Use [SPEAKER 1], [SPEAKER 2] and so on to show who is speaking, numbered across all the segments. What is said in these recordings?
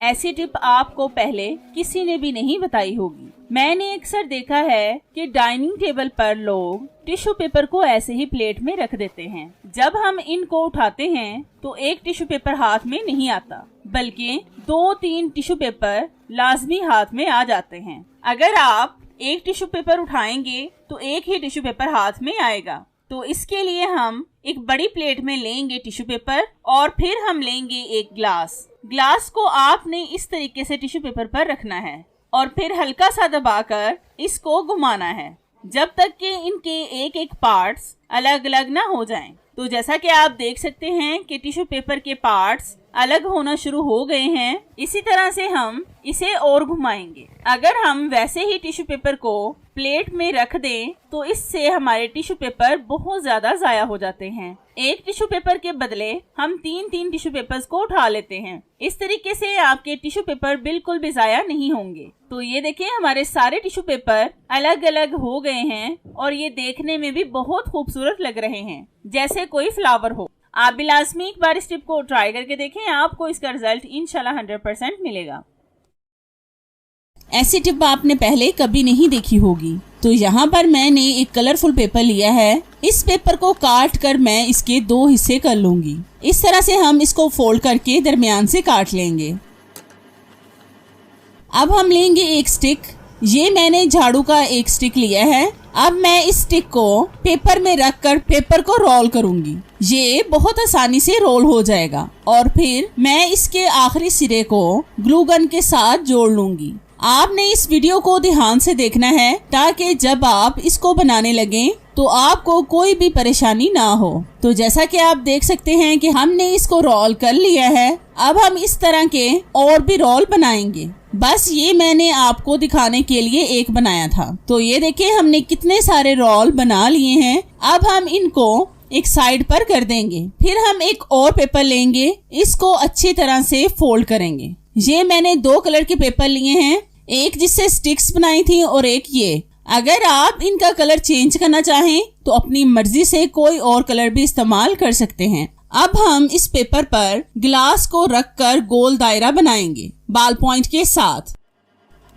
[SPEAKER 1] ऐसी टिप आपको पहले किसी ने भी नहीं बताई होगी। मैंने अक्सर देखा है कि डाइनिंग टेबल पर लोग टिश्यू पेपर को ऐसे ही प्लेट में रख देते हैं। जब हम इनको उठाते हैं तो एक टिश्यू पेपर हाथ में नहीं आता, बल्कि 2-3 टिश्यू पेपर लाजमी हाथ में आ जाते हैं। अगर आप एक टिश्यू पेपर उठाएंगे तो एक ही टिश्यू पेपर हाथ में आएगा। तो इसके लिए हम एक बड़ी प्लेट में लेंगे टिश्यू पेपर और फिर हम लेंगे एक ग्लास को आपने इस तरीके से टिश्यू पेपर पर रखना है और फिर हल्का सा दबाकर इसको घुमाना है जब तक कि इनके एक एक पार्ट्स अलग अलग ना हो जाएं। तो जैसा कि आप देख सकते हैं कि टिश्यू पेपर के पार्ट्स अलग होना शुरू हो गए हैं। इसी तरह से हम इसे और घुमाएंगे। अगर हम वैसे ही टिश्यू पेपर को प्लेट में रख दें तो इससे हमारे टिश्यू पेपर बहुत ज्यादा जाया हो जाते हैं। एक टिश्यू पेपर के बदले हम 3-3 टिश्यू पेपर्स को उठा लेते हैं। इस तरीके से आपके टिश्यू पेपर बिल्कुल भी जाया नहीं होंगे। तो ये देखिए हमारे सारे टिश्यू पेपर अलग अलग हो गए हैं और ये देखने में भी बहुत खूबसूरत लग रहे हैं, जैसे कोई फ्लावर हो। आप भी लाजमी एक बार इस टिप को ट्राई करके देखें, आपको इसका रिजल्ट इंशाल्लाह 100% मिलेगा। ऐसी टिप आपने पहले कभी नहीं देखी होगी। तो यहाँ पर मैंने एक कलरफुल पेपर लिया है। इस पेपर को काट कर मैं इसके 2 हिस्से कर लूंगी। इस तरह से हम इसको फोल्ड करके दरमियान से काट लेंगे। अब हम लेंगे एक स्टिक। ये मैंने झाड़ू का एक स्टिक लिया है। अब मैं इस स्टिक को पेपर में रखकर पेपर को रोल करूंगी। ये बहुत आसानी से रोल हो जाएगा और फिर मैं इसके आखिरी सिरे को ग्लू गन के साथ जोड़ लूंगी। आपने इस वीडियो को ध्यान से देखना है ताकि जब आप इसको बनाने लगें तो आपको कोई भी परेशानी ना हो। तो जैसा कि आप देख सकते हैं कि हमने इसको रोल कर लिया है। अब हम इस तरह के और भी रोल बनाएंगे। बस ये मैंने आपको दिखाने के लिए एक बनाया था। तो ये देखिए हमने कितने सारे रोल बना लिए हैं। अब हम इनको एक साइड पर कर देंगे। फिर हम एक और पेपर लेंगे, इसको अच्छी तरह से फोल्ड करेंगे। ये मैंने 2 कलर के पेपर लिए हैं, एक जिससे स्टिक्स बनाई थी और एक ये। अगर आप इनका कलर चेंज करना चाहें तो अपनी मर्जी से कोई और कलर भी इस्तेमाल कर सकते हैं। अब हम इस पेपर पर ग्लास को रखकर गोल दायरा बनाएंगे बॉल पॉइंट के साथ।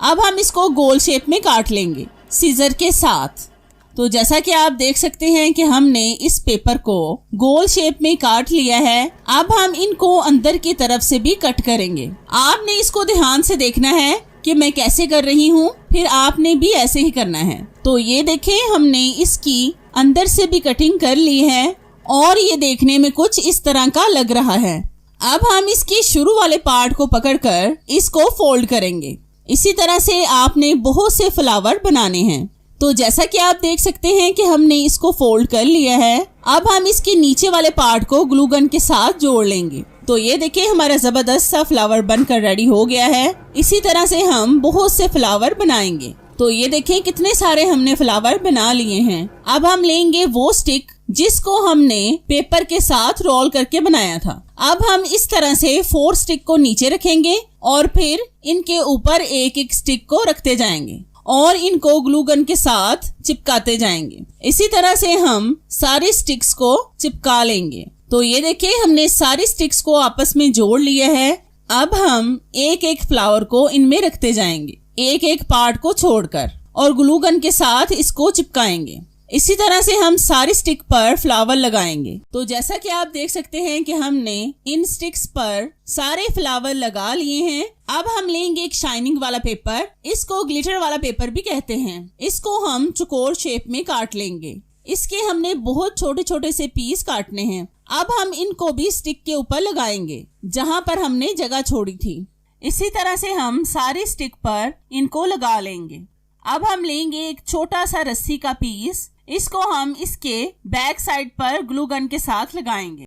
[SPEAKER 1] अब हम इसको गोल शेप में काट लेंगे सीजर के साथ। तो जैसा कि आप देख सकते हैं कि हमने इस पेपर को गोल शेप में काट लिया है। अब हम इनको अंदर की तरफ से भी कट करेंगे। आपने इसको ध्यान से देखना है कि मैं कैसे कर रही हूँ, फिर आपने भी ऐसे ही करना है। तो ये देखें हमने इसकी अंदर से भी कटिंग कर ली है और ये देखने में कुछ इस तरह का लग रहा है। अब हम इसके शुरू वाले पार्ट को पकड़कर इसको फोल्ड करेंगे। इसी तरह से आपने बहुत से फ्लावर बनाने हैं। तो जैसा कि आप देख सकते हैं कि हमने इसको फोल्ड कर लिया है। अब हम इसके नीचे वाले पार्ट को ग्लू गन के साथ जोड़ लेंगे। तो ये देखिए हमारा जबरदस्त सा फ्लावर बनकर रेडी हो गया है। इसी तरह से हम बहुत से फ्लावर बनाएंगे। तो ये देखें कितने सारे हमने फ्लावर बना लिए हैं। अब हम लेंगे वो स्टिक जिसको हमने पेपर के साथ रोल करके बनाया था। अब हम इस तरह से 4 स्टिक को नीचे रखेंगे और फिर इनके ऊपर एक एक स्टिक को रखते जाएंगे और इनको ग्लू गन के साथ चिपकाते जाएंगे। इसी तरह से हम सारी स्टिक्स को चिपका लेंगे। तो ये देखिए हमने सारी स्टिक्स को आपस में जोड़ लिया है। अब हम एक एक फ्लावर को इनमें रखते जाएंगे, एक एक पार्ट को छोड़कर, और ग्लू गन के साथ इसको चिपकाएंगे। इसी तरह से हम सारी स्टिक पर फ्लावर लगाएंगे। तो जैसा कि आप देख सकते हैं कि हमने इन स्टिक्स पर सारे फ्लावर लगा लिए हैं। अब हम लेंगे एक शाइनिंग वाला पेपर, इसको ग्लिटर वाला पेपर भी कहते हैं। इसको हम चौकोर शेप में काट लेंगे। इसके हमने बहुत छोटे छोटे से पीस काटने हैं। अब हम इनको भी स्टिक के ऊपर लगाएंगे जहां पर हमने जगह छोड़ी थी। इसी तरह से हम सारी स्टिक पर इनको लगा लेंगे। अब हम लेंगे एक छोटा सा रस्सी का पीस, इसको हम इसके बैक साइड पर ग्लू गन के साथ लगाएंगे।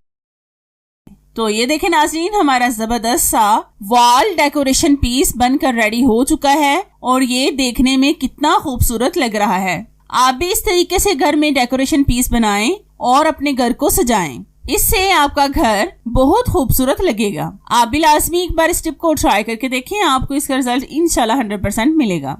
[SPEAKER 1] तो ये देखें नाज़रीन हमारा जबरदस्त सा वॉल डेकोरेशन पीस बनकर रेडी हो चुका है और ये देखने में कितना खूबसूरत लग रहा है। आप भी इस तरीके से घर में डेकोरेशन पीस बनाएं और अपने घर को सजाएं। इससे आपका घर बहुत खूबसूरत लगेगा। आप भी लाजमी एक बार इस टिप को ट्राई करके देखें, आपको इसका रिजल्ट इंशाल्लाह 100% मिलेगा।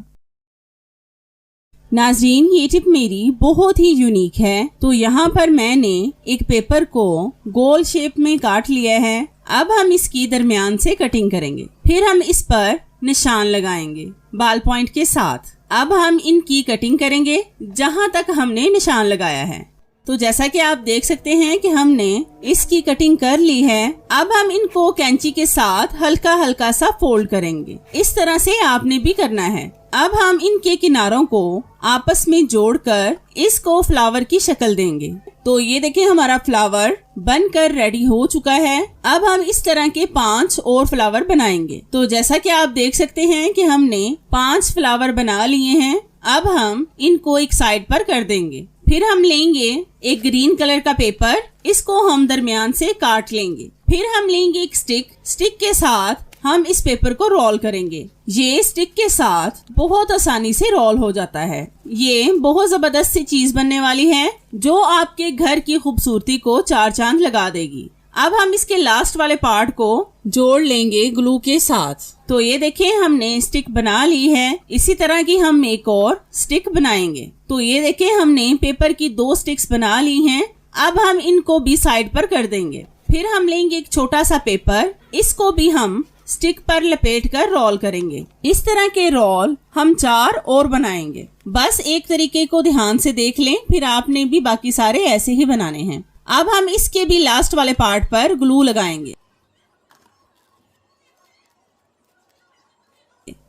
[SPEAKER 1] नाज़रीन ये टिप मेरी बहुत ही यूनिक है। तो यहाँ पर मैंने एक पेपर को गोल शेप में काट लिया है। अब हम इसकी दरमियान से कटिंग करेंगे। फिर हम इस पर निशान लगाएंगे बाल पॉइंट के साथ। अब हम इनकी कटिंग करेंगे जहां तक हमने निशान लगाया है। तो जैसा कि आप देख सकते हैं कि हमने इसकी कटिंग कर ली है। अब हम इनको कैंची के साथ हल्का हल्का सा फोल्ड करेंगे। इस तरह से आपने भी करना है। अब हम इनके किनारों को आपस में जोड़कर इसको फ्लावर की शक्ल देंगे। तो ये देखिए हमारा फ्लावर बनकर रेडी हो चुका है। अब हम इस तरह के 5 और फ्लावर बनाएंगे। तो जैसा कि आप देख सकते हैं कि हमने 5 फ्लावर बना लिए हैं। अब हम इनको एक साइड पर कर देंगे। फिर हम लेंगे एक ग्रीन कलर का पेपर, इसको हम दरमियान से काट लेंगे। फिर हम लेंगे एक स्टिक के साथ हम इस पेपर को रोल करेंगे। ये स्टिक के साथ बहुत आसानी से रोल हो जाता है। ये बहुत जबरदस्त सी चीज बनने वाली है जो आपके घर की खूबसूरती को 4 चांद लगा देगी। अब हम इसके लास्ट वाले पार्ट को जोड़ लेंगे ग्लू के साथ। तो ये देखिए हमने स्टिक बना ली है। इसी तरह की हम एक और स्टिक बनाएंगे। तो ये देखिए हमने पेपर की 2 स्टिक्स बना ली हैं। अब हम इनको भी साइड पर कर देंगे। फिर हम लेंगे एक छोटा सा पेपर, इसको भी हम स्टिक पर लपेट कर रोल करेंगे। इस तरह के रोल हम 4 और बनाएंगे। बस एक तरीके को ध्यान से देख लें, फिर आपने भी बाकी सारे ऐसे ही बनाने हैं। अब हम इसके भी लास्ट वाले पार्ट पर ग्लू लगाएंगे।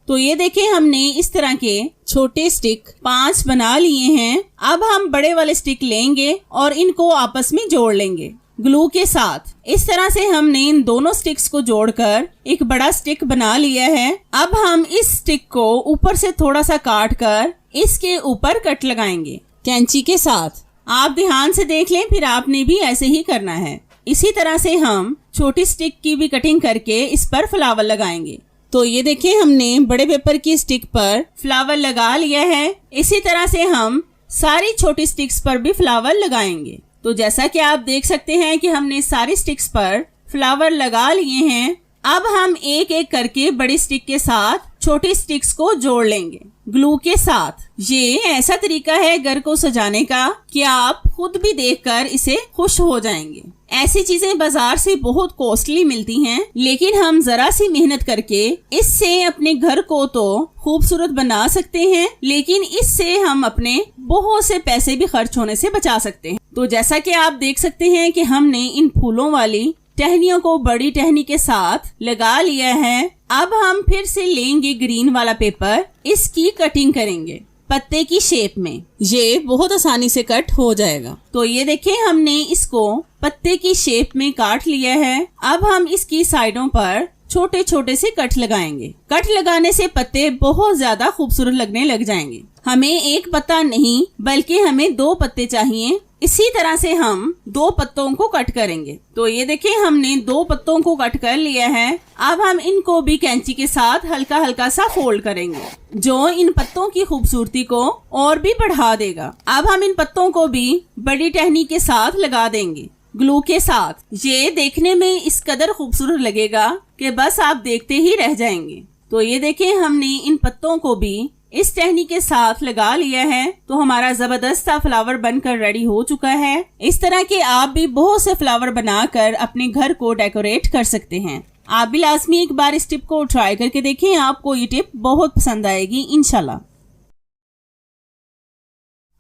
[SPEAKER 1] तो ये देखें हमने इस तरह के छोटे स्टिक 5 बना लिए हैं। अब हम बड़े वाले स्टिक लेंगे और इनको आपस में जोड़ लेंगे ग्लू के साथ। इस तरह से हमने इन दोनों स्टिक्स को जोड़कर एक बड़ा स्टिक बना लिया है। अब हम इस स्टिक को ऊपर से थोड़ा सा काट कर इसके ऊपर कट लगाएंगे कैंची के साथ। आप ध्यान से देख लें, फिर आपने भी ऐसे ही करना है। इसी तरह से हम छोटी स्टिक की भी कटिंग करके इस पर फ्लावर लगाएंगे। तो ये देखिए हमने बड़े पेपर की स्टिक पर फ्लावर लगा लिया है। इसी तरह से हम सारी छोटी स्टिक्स पर भी फ्लावर लगाएंगे। तो जैसा कि आप देख सकते हैं कि हमने सारी स्टिक्स पर फ्लावर लगा लिए हैं। अब हम एक एक करके बड़ी स्टिक के साथ छोटी स्टिक्स को जोड़ लेंगे ग्लू के साथ। ये ऐसा तरीका है घर को सजाने का कि आप खुद भी देखकर इसे खुश हो जाएंगे। ऐसी चीजें बाजार से बहुत कॉस्टली मिलती हैं, लेकिन हम जरा सी मेहनत करके इससे अपने घर को तो खूबसूरत बना सकते हैं, लेकिन इससे हम अपने बहुत से पैसे भी खर्च होने से बचा सकते हैं। तो जैसा कि आप देख सकते हैं कि हमने इन फूलों वाली टहनियों को बड़ी टहनी के साथ लगा लिया है। अब हम फिर से लेंगे ग्रीन वाला पेपर, इसकी कटिंग करेंगे पत्ते की शेप में। ये बहुत आसानी से कट हो जाएगा। तो ये देखिए हमने इसको पत्ते की शेप में काट लिया है। अब हम इसकी साइडों पर छोटे छोटे से कट लगाएंगे। कट लगाने से पत्ते बहुत ज्यादा खूबसूरत लगने लग जाएंगे। हमें एक पत्ता नहीं बल्कि हमें 2 पत्ते चाहिए। इसी तरह से हम 2 पत्तों को कट करेंगे। तो ये देखिए हमने 2 पत्तों को कट कर लिया है। अब हम इनको भी कैंची के साथ हल्का हल्का सा फोल्ड करेंगे, जो इन पत्तों की खूबसूरती को और भी बढ़ा देगा। अब हम इन पत्तों को भी बड़ी टहनी के साथ लगा देंगे ग्लू के साथ। ये देखने में इस कदर खूबसूरत लगेगा कि बस आप देखते ही रह जाएंगे। तो ये देखिए हमने इन पत्तों को भी इस टहनी के साथ लगा लिया है। तो हमारा जबरदस्त सा फ्लावर बनकर रेडी हो चुका है। इस तरह के आप भी बहुत से फ्लावर बनाकर अपने घर को डेकोरेट कर सकते हैं। आप भी लाजमी एक बार इस टिप को ट्राई करके देखें, आपको ये टिप बहुत पसंद आएगी इंशाल्लाह।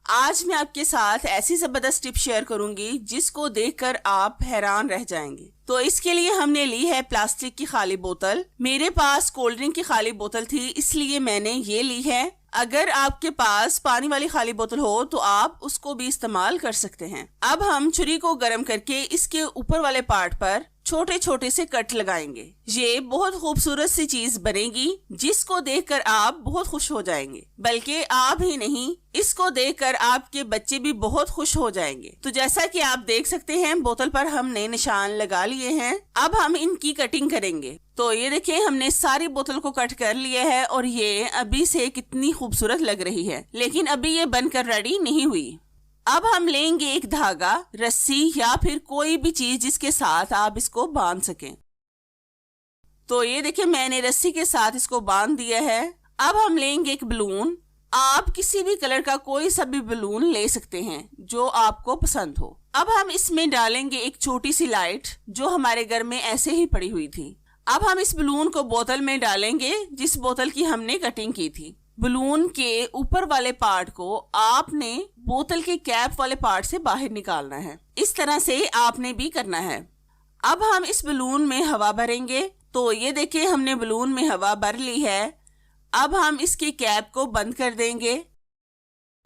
[SPEAKER 1] आज मैं आपके साथ ऐसी जबरदस्त टिप शेयर करूंगी जिसको देखकर आप हैरान रह जाएंगे। तो इसके लिए हमने ली है प्लास्टिक की खाली बोतल। मेरे पास कोल्ड ड्रिंक की खाली बोतल थी, इसलिए मैंने ये ली है। अगर आपके पास पानी वाली खाली बोतल हो तो आप उसको भी इस्तेमाल कर सकते हैं। अब हम छुरी को गर्म करके इसके ऊपर वाले पार्ट पर छोटे छोटे से कट लगाएंगे। ये बहुत खूबसूरत सी चीज बनेगी जिसको देखकर आप बहुत खुश हो जाएंगे। बल्कि आप ही नहीं, इसको देखकर आपके बच्चे भी बहुत खुश हो जाएंगे। तो जैसा कि आप देख सकते हैं बोतल पर हमने निशान लगा लिए हैं। अब हम इनकी कटिंग करेंगे। तो ये देखिए हमने सारी बोतल को कट कर लिया है और ये अभी से कितनी खूबसूरत लग रही है, लेकिन अभी ये बनकर रेडी नहीं हुई। अब हम लेंगे एक धागा, रस्सी या फिर कोई भी चीज जिसके साथ आप इसको बांध सकें। तो ये देखिए मैंने रस्सी के साथ इसको बांध दिया है। अब हम लेंगे एक बलून। आप किसी भी कलर का कोई सा भी बलून ले सकते हैं जो आपको पसंद हो। अब हम इसमें डालेंगे एक छोटी सी लाइट जो हमारे घर में ऐसे ही पड़ी हुई थी। अब हम इस बलून को बोतल में डालेंगे जिस बोतल की हमने कटिंग की थी। बलून के ऊपर वाले पार्ट को आपने बोतल के कैप वाले पार्ट से बाहर निकालना है। इस तरह से आपने भी करना है। अब हम इस बलून में हवा भरेंगे। तो ये देखिए हमने बलून में हवा भर ली है। अब हम इसकी कैप को बंद कर देंगे।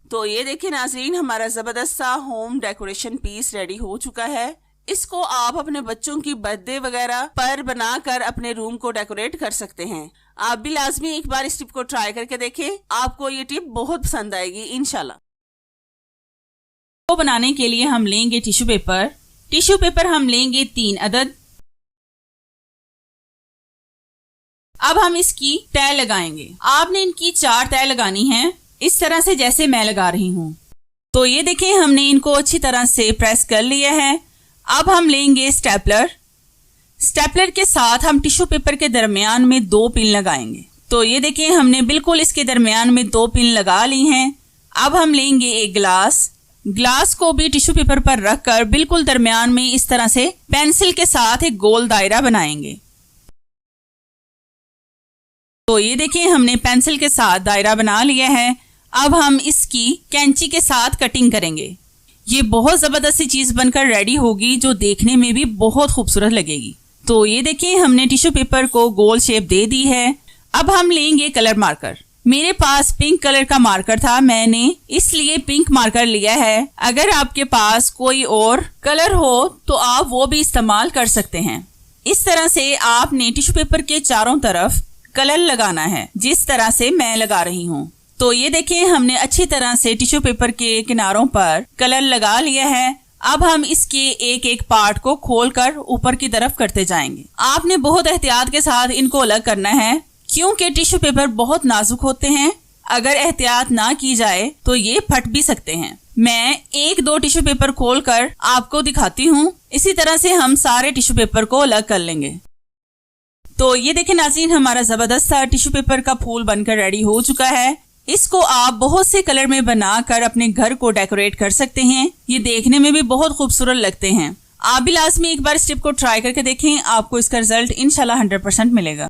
[SPEAKER 1] तो ये देखिए नाज़रीन, हमारा जबरदस्त सा होम डेकोरेशन पीस रेडी हो चुका है। इसको आप अपने बच्चों की बर्थडे वगैरह पर बनाकर अपने रूम को डेकोरेट कर सकते हैं। आप भी लाजमी एक बार इस टिप को ट्राई करके देखें, आपको ये टिप बहुत पसंद आएगी इंशाल्लाह।
[SPEAKER 2] तो बनाने के लिए हम लेंगे टिश्यू पेपर। टिश्यू पेपर हम लेंगे 3 अदद। अब हम इसकी तह लगाएंगे। आपने इनकी 4 तह लगानी है, इस तरह से जैसे मैं लगा रही हूँ। तो ये देखें हमने इनको अच्छी तरह से प्रेस कर लिया है। अब हम लेंगे स्टेपलर। स्टेपलर के साथ हम टिश्यू पेपर के दरमियान में 2 पिन लगाएंगे। तो ये देखें हमने बिल्कुल इसके दरमियान में 2 पिन लगा ली हैं। अब हम लेंगे एक ग्लास को भी टिश्यू पेपर पर रखकर बिल्कुल दरमियान में इस तरह से पेंसिल के साथ एक गोल दायरा बनाएंगे। तो ये देखिए हमने पेंसिल के साथ दायरा बना लिया है। अब हम इसकी कैंची के साथ कटिंग करेंगे। ये बहुत जबरदस्त सी चीज बनकर रेडी होगी जो देखने में भी बहुत खूबसूरत लगेगी। तो ये देखिए हमने टिश्यू पेपर को गोल शेप दे दी है। अब हम लेंगे कलर मार्कर। मेरे पास पिंक कलर का मार्कर था, मैंने इसलिए पिंक मार्कर लिया है। अगर आपके पास कोई और कलर हो तो आप वो भी इस्तेमाल कर सकते हैं। इस तरह से आपने टिश्यू पेपर के चारों तरफ कलर लगाना है जिस तरह से मैं लगा रही हूँ। तो ये देखिए हमने अच्छी तरह से टिश्यू पेपर के किनारों पर कलर लगा लिया है। अब हम इसके एक एक पार्ट को खोलकर ऊपर की तरफ करते जाएंगे। आपने बहुत एहतियात के साथ इनको अलग करना है क्योंकि टिश्यू पेपर बहुत नाजुक होते हैं। अगर एहतियात ना की जाए तो ये फट भी सकते हैं। मैं 1-2 टिश्यू पेपर खोलकर आपको दिखाती हूँ। इसी तरह से हम सारे टिश्यू पेपर को अलग कर लेंगे। तो ये देखें नाज़रीन, हमारा जबरदस्त सा टिश्यू पेपर का फूल बनकर रेडी हो चुका है। इसको आप बहुत से कलर में बनाकर अपने घर को डेकोरेट कर सकते हैं। ये देखने में भी बहुत खूबसूरत लगते हैं। आप भी लाजमी एक बार इस टिप को ट्राई करके देखें, आपको इसका रिजल्ट इंशाल्लाह 100% मिलेगा।